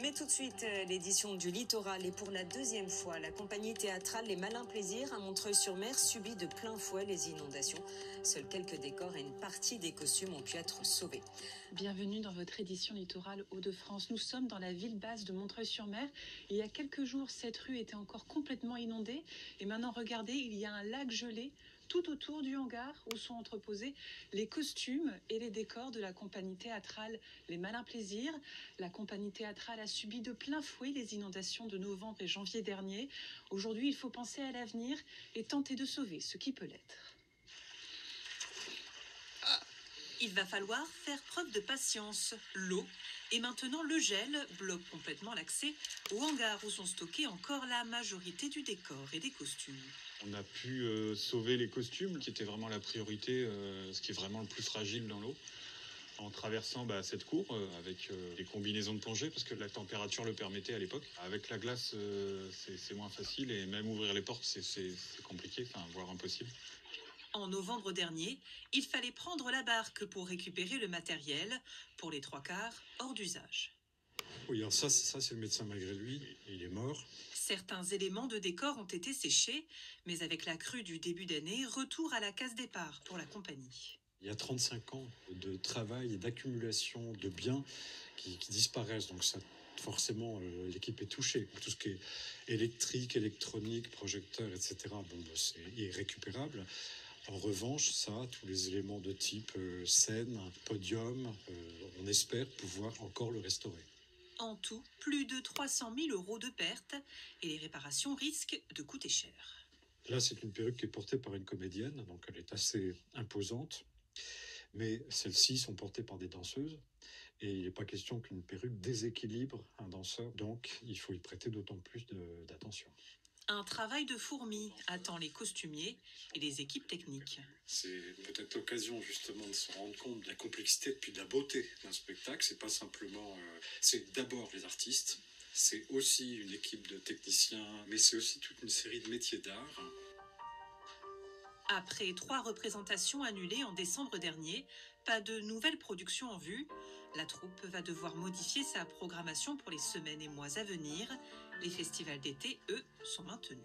Mais tout de suite, l'édition du Littoral. Et pour la deuxième fois, la compagnie théâtrale Les Malins Plaisirs à Montreuil-sur-Mer subit de plein fouet les inondations. Seuls quelques décors et une partie des costumes ont pu être sauvés. Bienvenue dans votre édition Littoral Hauts-de-France. Nous sommes dans la ville basse de Montreuil-sur-Mer. Il y a quelques jours, cette rue était encore complètement inondée. Et maintenant, regardez, il y a un lac gelé tout autour du hangar où sont entreposés les costumes et les décors de la compagnie théâtrale Les Malins Plaisirs. La compagnie théâtrale a subi de plein fouet les inondations de novembre et janvier dernier. Aujourd'hui, il faut penser à l'avenir et tenter de sauver ce qui peut l'être. Il va falloir faire preuve de patience. L'eau et maintenant le gel bloquent complètement l'accès au hangar où sont stockés encore la majorité du décor et des costumes. On a pu sauver les costumes, qui était vraiment la priorité, ce qui est vraiment le plus fragile dans l'eau, en traversant cette cour avec les combinaisons de plongée, parce que la température le permettait à l'époque. Avec la glace, c'est moins facile, et même ouvrir les portes, c'est compliqué, voire impossible. En novembre dernier, il fallait prendre la barque pour récupérer le matériel, pour les 3/4 hors d'usage. Oui, alors ça c'est le médecin malgré lui, il est mort. Certains éléments de décor ont été séchés, mais avec la crue du début d'année, retour à la case départ pour la compagnie. Il y a 35 ans de travail et d'accumulation de biens qui disparaissent, donc ça, forcément l'équipe est touchée. Tout ce qui est électrique, électronique, projecteur, etc., c'est irrécupérable. En revanche, tous les éléments de type scène, podium, on espère pouvoir encore le restaurer. En tout, plus de 300 000 € de pertes et les réparations risquent de coûter cher. Là, c'est une perruque qui est portée par une comédienne, donc elle est assez imposante. Mais celles-ci sont portées par des danseuses et il n'est pas question qu'une perruque déséquilibre un danseur, donc il faut y prêter d'autant plus d'attention. Un travail de fourmi attend les costumiers et les équipes techniques. C'est peut-être l'occasion justement de se rendre compte de la complexité puis de la beauté d'un spectacle. C'est pas simplement, c'est d'abord les artistes, c'est aussi une équipe de techniciens, mais c'est aussi toute une série de métiers d'art. Après 3 représentations annulées en décembre dernier, pas de nouvelles productions en vue. La troupe va devoir modifier sa programmation pour les semaines et mois à venir. Les festivals d'été, eux, sont maintenus.